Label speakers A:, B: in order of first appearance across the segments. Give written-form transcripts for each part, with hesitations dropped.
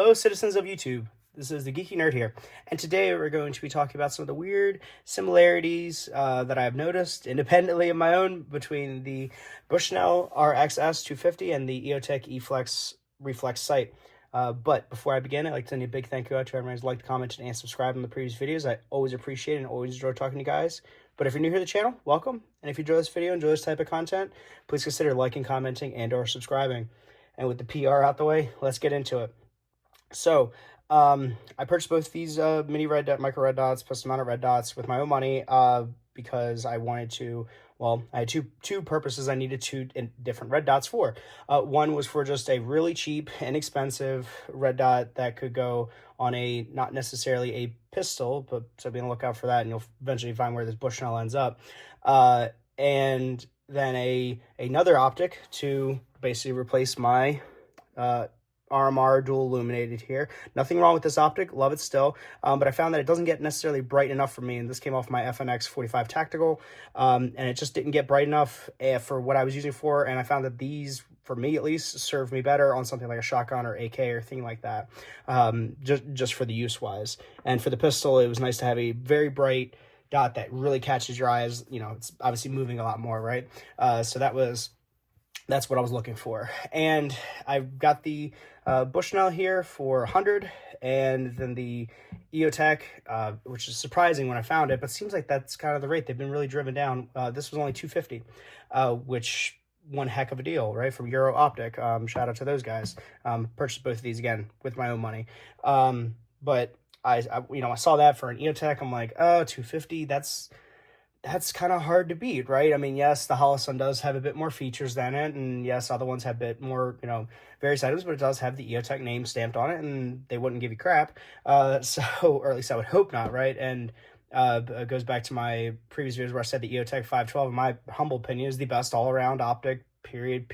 A: Hello, citizens of YouTube. This is the Geeky Nerd here, and today we're going to be talking about some of the weird similarities that I've noticed independently of my own between the Bushnell RXS-250 and the EOTech EFLX Reflex sight. But before I begin, I'd like to send you a big thank you out to everyone who's liked, commented, and subscribed on the previous videos. I always appreciate it and always enjoy talking to you guys. But if you're new here to the channel, welcome. And if you enjoy this video, enjoy this type of content, please consider liking, commenting, and or subscribing. And with the PR out the way, let's get into it. So, I purchased both these micro red dots plus amount of red dots with my own money because I wanted to, well, I had two purposes I needed two different red dots for. One was for just a really cheap, inexpensive red dot that could go on a, not necessarily a pistol, but so be on the lookout for that, and you'll eventually find where this Bushnell ends up. And then another optic to basically replace my RMR dual illuminated here. Nothing wrong with this optic, love it still, but I found that it doesn't get necessarily bright enough for me, and this came off my FNX 45 Tactical, and it just didn't get bright enough for what I was using for, and I found that these, for me at least, served me better on something like a shotgun or AK or thing like that, just for the use-wise. And for the pistol, it was nice to have a very bright dot that really catches your eyes. You know, it's obviously moving a lot more, right? So that's what I was looking for. And I've got the Bushnell here for 100, and then the EOTech, which is surprising when I found it, but seems like that's kind of the rate. They've been really driven down. This was only 250, which one heck of a deal, right? From Euro Optic. Shout out to those guys. Purchased both of these again with my own money. But I saw that for an EOTech. I'm like, oh, 250, that's kind of hard to beat, right? I mean, yes, the Holosun does have a bit more features than it, and yes, other ones have a bit more, various items, but it does have the EOTech name stamped on it, and they wouldn't give you crap. Or at least I would hope not, right? And it goes back to my previous videos where I said the EOTech 512, in my humble opinion, is the best all-around optic, period.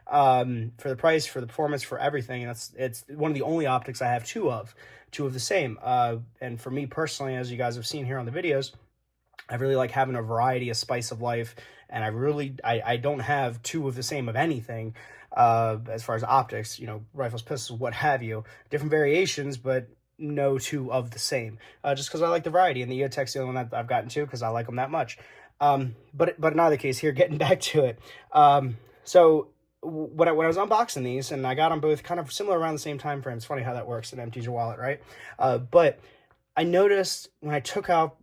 A: For the price, for the performance, for everything, and it's one of the only optics I have two of the same. And for me personally, as you guys have seen here on the videos, I really like having a variety, a spice of life, and I don't have two of the same of anything, as far as optics, rifles, pistols, what have you, different variations, but no two of the same, just because I like the variety, and the EOTech's the only one that I've gotten to because I like them that much. But in either case here, getting back to it, so when I was unboxing these, and I got them both kind of similar around the same time frame. It's funny how that works. It empties your wallet, right? But I noticed when I took out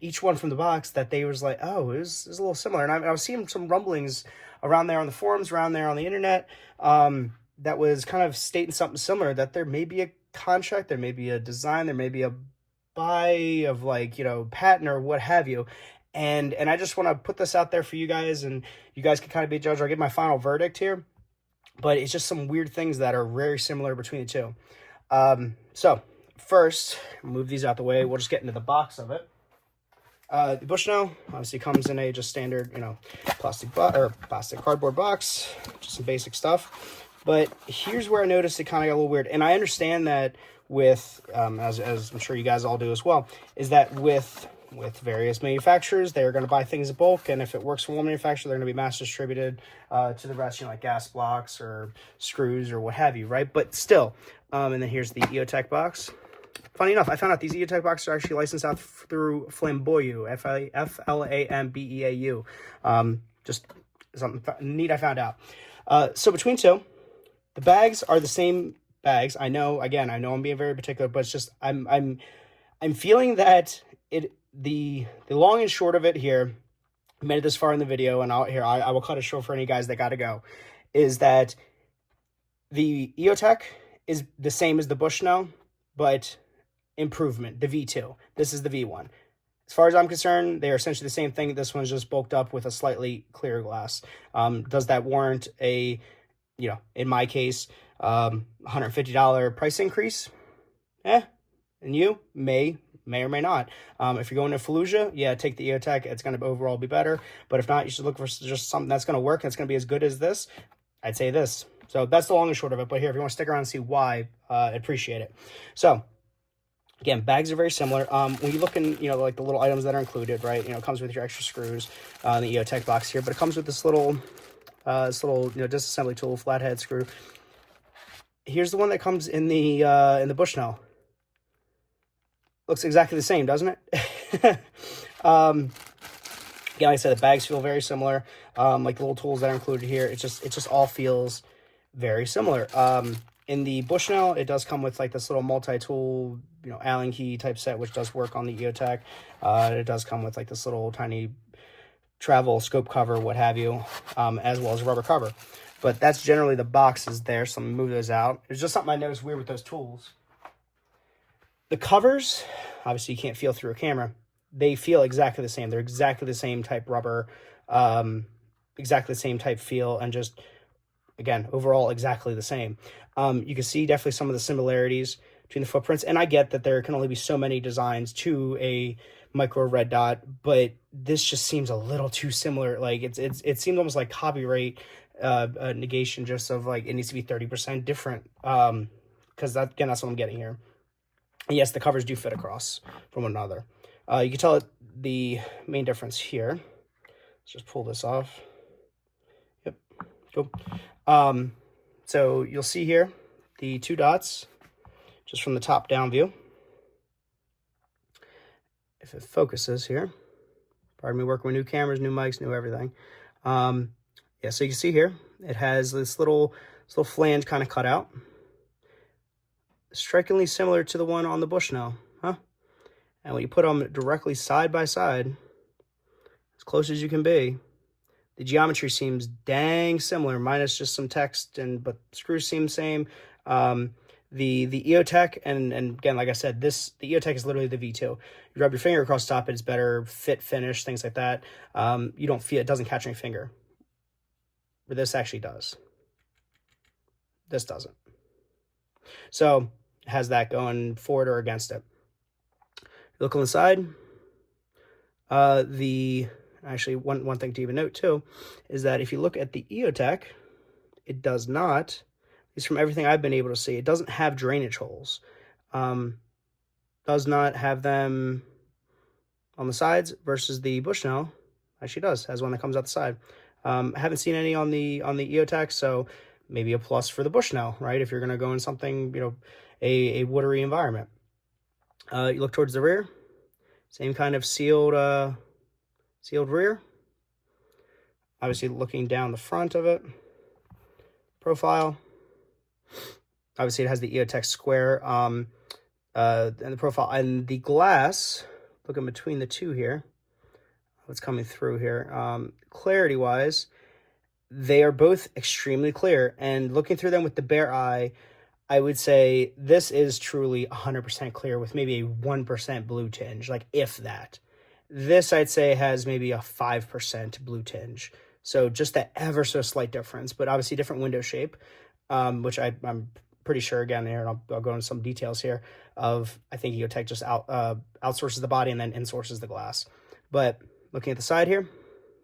A: each one from the box that they was like, oh, it was a little similar. And I was seeing some rumblings around there on the forums, around there on the internet, that was kind of stating something similar, that there may be a contract, there may be a design, there may be a buy of patent or what have you. And I just want to put this out there for you guys, and you guys can kind of be a judge. I'll give my final verdict here, but it's just some weird things that are very similar between the two. So first, move these out the way. We'll just get into the box of it. The Bushnell obviously comes in a just standard, plastic cardboard box, just some basic stuff. But here's where I noticed it kind of got a little weird. And I understand that with, as I'm sure you guys all do as well, is that with various manufacturers, they're going to buy things in bulk, and if it works for one manufacturer, they're going to be mass distributed to the rest, like gas blocks or screws or what have you, right? But still, and then here's the EOTech box. Funny enough, I found out these EOTech boxes are actually licensed out through Flambeau, F-L-A-M-B-E-A-U. Just something neat I found out. So between two, the bags are the same bags. I know I'm being very particular, but it's just I'm feeling that the long and short of it here, I made it this far in the video, and I will cut it short for any guys that got to go, is that the EOTech is the same as the Bushnell, but improvement, the V2. This is the V1. As far as I'm concerned, they are essentially the same thing. This one's just bulked up with a slightly clearer glass. Does that warrant a, in my case, $150 price increase? And you may or may not. If you're going to Fallujah, yeah, take the EOTech. It's going to overall be better. But if not, you should look for just something that's going to work and it's going to be as good as this. I'd say this. So that's the long and short of it. But here, if you want to stick around and see why, I'd appreciate it. So again, bags are very similar. When you look in, like the little items that are included, right? It comes with your extra screws in the EOTech box here, but it comes with this little disassembly tool, flathead screw. Here's the one that comes in the Bushnell. Looks exactly the same, doesn't it? Again, like I said, the bags feel very similar. Like the little tools that are included here, it just all feels very similar. In the Bushnell, it does come with like this little multi-tool, Allen key type set, which does work on the EOTech. It does come with like this little tiny travel scope cover, what have you, as well as a rubber cover. But that's generally the boxes there, so I'm gonna move those out. It's just something I noticed weird with those tools. The covers, obviously you can't feel through a camera. They feel exactly the same. They're exactly the same type rubber, exactly the same type feel, and just, again, overall exactly the same. You can see definitely some of the similarities between the footprints, and I get that there can only be so many designs to a micro red dot, but this just seems a little too similar. Like it seems almost like copyright negation, just of like it needs to be 30% different, because that's what I'm getting here. And yes, the covers do fit across from one another. You can tell the main difference here. Let's just pull this off. Yep, cool. So you'll see here the two dots just from the top down view. If it focuses here, pardon me, working with new cameras, new mics, new everything. Yeah, so you can see here, it has this little flange kind of cut out. Strikingly similar to the one on the Bushnell, huh? And when you put them directly side by side, as close as you can be, the geometry seems dang similar, minus just some text, but screws seem the same. The EOTech, and again, like I said, the EOTech is literally the V2. You rub your finger across the top, it's better fit, finish, things like that. You don't feel, it doesn't catch on your finger. But this actually does. This doesn't. So it has that going forward or against it. Look on the side. Actually, one thing to even note too is that if you look at the EOTech, it does not, at least from everything I've been able to see, it doesn't have drainage holes. Does not have them on the sides, versus the Bushnell actually does, has one that comes out the side. I haven't seen any on the EOTech, so maybe a plus for the Bushnell, right? If you're going to go in something, a watery environment. You look towards the rear, same kind of sealed rear. Obviously looking down the front of it, profile. Obviously it has the EOTech square, and the profile, and the glass, looking between the two here, what's coming through here, clarity wise, they are both extremely clear, and looking through them with the bare eye, I would say this is truly 100% clear with maybe a 1% blue tinge, like if that. This I'd say has maybe a 5% blue tinge. So just that ever so slight difference, but obviously different window shape, which I'm pretty sure, again, here, and I'll go into some details here of, I think EOTech just outsources the body and then insources the glass. But looking at the side here,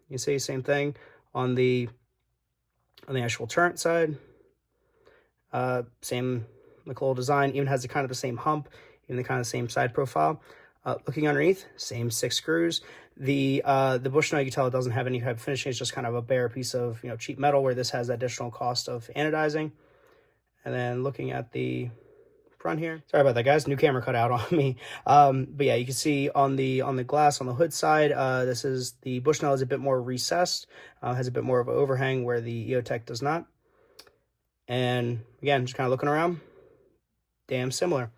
A: you see same thing on the actual turret side. Same Nicole design, even has the kind of the same hump, even the kind of same side profile. Looking underneath, same 6 screws. The Bushnell, you can tell it doesn't have any type of finishing. It's just kind of a bare piece of cheap metal, where this has additional cost of anodizing. And then looking at the front here, sorry about that, guys, new camera cut out on me. But yeah, you can see on the glass on the hood side, this is the Bushnell is a bit more recessed, has a bit more of an overhang, where the EOTech does not. And again, just kind of looking around, damn similar.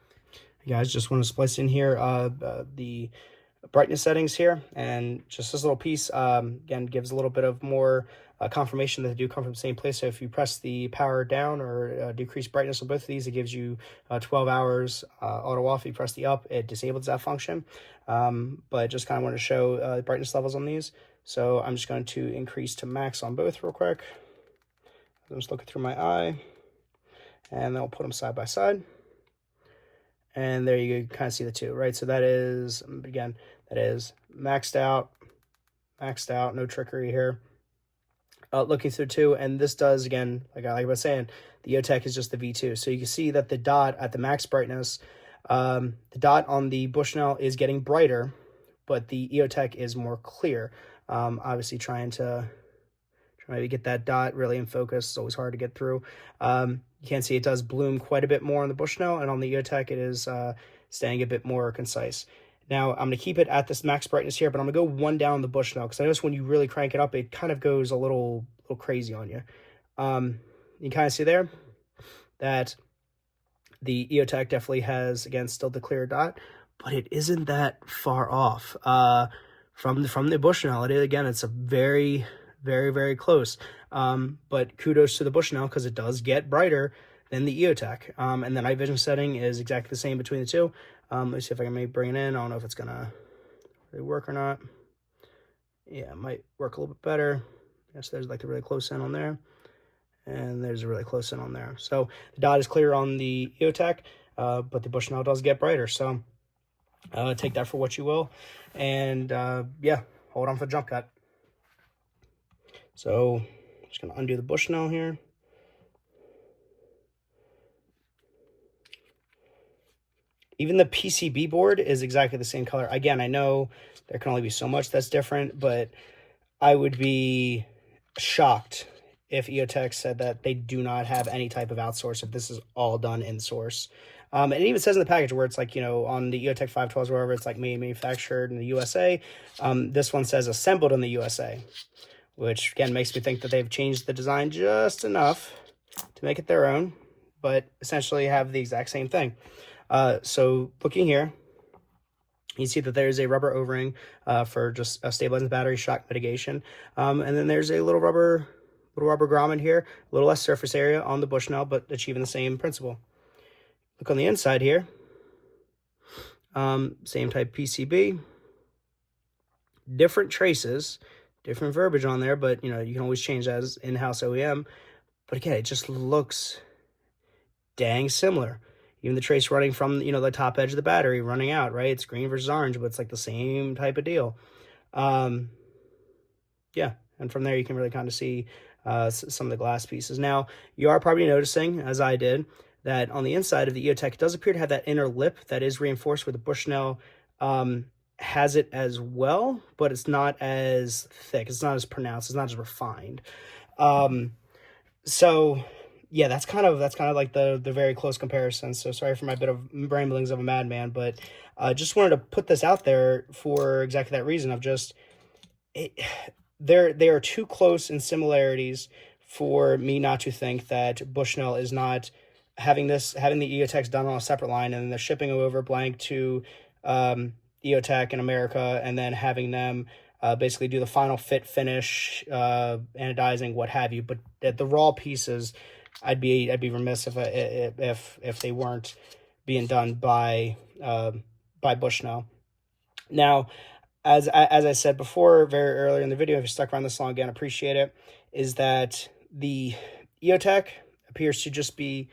A: You guys, just want to splice in here the brightness settings here, and just this little piece, again, gives a little bit of more confirmation that they do come from the same place. So if you press the power down or decrease brightness on both of these, it gives you 12 hours auto off. If you press the up, it disables that function. But just kind of want to show the brightness levels on these. So I'm just going to increase to max on both real quick. I'm just looking through my eye, and then I'll put them side by side. And there you kind of see the two, right? So that is, again, that is maxed out, no trickery here. Looking through two, and this does, again, like I was saying, the EOTech is just the V2. So you can see that the dot at the max brightness, the dot on the Bushnell is getting brighter, but the EOTech is more clear. Obviously trying to get that dot really in focus. It's always hard to get through. you can see it does bloom quite a bit more on the Bushnell, and on the EOTech it is staying a bit more concise. Now, I'm going to keep it at this max brightness here, but I'm going to go one down on the Bushnell, because I notice when you really crank it up, it kind of goes a little crazy on you. You kind of see there that the EOTech definitely has, again, still the clear dot, but it isn't that far off from the Bushnell. It's a very, very, very close. But kudos to the Bushnell, because it does get brighter than the EOTech. And the night vision setting is exactly the same between the two. Let me see if I can maybe bring it in. I don't know if it's gonna really work or not. Yeah, it might work a little bit better. Yes, there's like a really close in on there, and there's a really close in on there. So the dot is clear on the EOTech, but the Bushnell does get brighter. So take that for what you will, and yeah, hold on for the jump cut. So I'm just gonna undo the Bushnell here. Even the PCB board is exactly the same color. Again, I know there can only be so much that's different, but I would be shocked if EOTech said that they do not have any type of outsource, if this is all done in source. And it even says in the package where it's like, you know, on the EOTech 512s, wherever it's like manufactured in the USA, this one says assembled in the USA, which again makes me think that they've changed the design just enough to make it their own, but essentially have the exact same thing. So looking here, you see that there's a rubber O-ring for just stabilizing the battery, shock mitigation. And then there's a little rubber grommet here, a little less surface area on the Bushnell, but achieving the same principle. Look on the inside here, same type PCB, different traces, different verbiage on there, but you know, you can always change that as in-house OEM. But again, it just looks dang similar. Even the trace running from, you know, the top edge of the battery running out, right? It's green versus orange, but it's like the same type of deal. Yeah, and from there you can really kind of see some of the glass pieces. Now, you are probably noticing, as I did, that on the inside of the EOTech, it does appear to have that inner lip that is reinforced, where the Bushnell has it as well, but it's not as thick. It's not as pronounced. It's not as refined. So yeah, that's kind of like the very close comparison. So sorry for my bit of ramblings of a madman, but just wanted to put this out there for exactly that reason of just they are too close in similarities for me not to think that Bushnell is not having the EOTechs done on a separate line, and then they're shipping over blank to EOTech in America, and then having them basically do the final fit, finish, anodizing, what have you. But the raw pieces, I'd be remiss if they weren't being done by Bushnell. Now, as I said before, very early in the video, if you stuck around this long, again, appreciate it, is that the EOTech appears to just be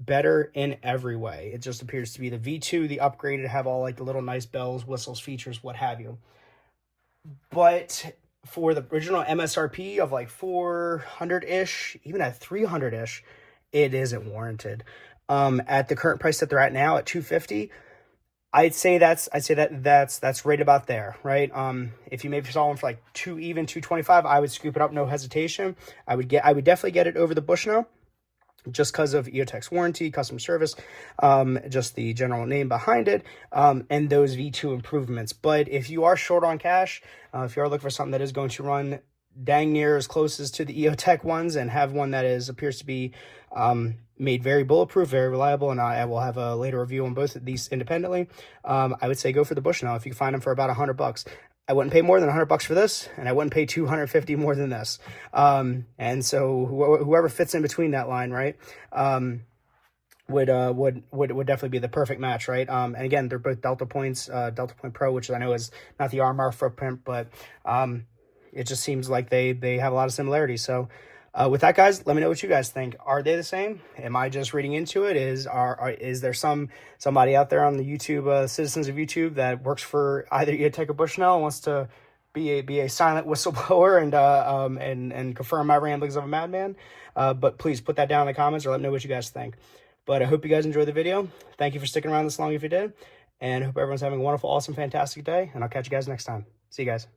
A: better in every way. It just appears to be the V2, the upgraded, have all like the little nice bells, whistles, features, what have you. But for the original MSRP of like 400-ish, even at 300-ish, it isn't warranted. At the current price that they're at now, at $250, I'd say that's right about there, right? If you maybe saw one for like $225, I would scoop it up, no hesitation. I would definitely get it over the Bushnell, just because of EOTech's warranty, customer service, just the general name behind it, and those V2 improvements. But if you are short on cash, if you are looking for something that is going to run dang near as close as to the EOTech ones, and have one that appears to be made very bulletproof, very reliable, and I will have a later review on both of these independently, I would say go for the Bushnell if you can find them for about $100. I wouldn't pay more than $100 for this, and I wouldn't pay $250 more than this. And so whoever fits in between that line, right, would definitely be the perfect match, right? And again, they're both Delta Points, Delta Point Pro, which I know is not the RMR footprint, but it just seems like they have a lot of similarities. So with that, guys, let me know what you guys think. Are they the same? Am I just reading into it? Is there somebody out there on the YouTube, citizens of YouTube, that works for either EOTech or Bushnell and wants to be a silent whistleblower and confirm my ramblings of a madman? But please put that down in the comments, or let me know what you guys think. But I hope you guys enjoyed the video. Thank you for sticking around this long if you did, and I hope everyone's having a wonderful, awesome, fantastic day, and I'll catch you guys next time. See you guys.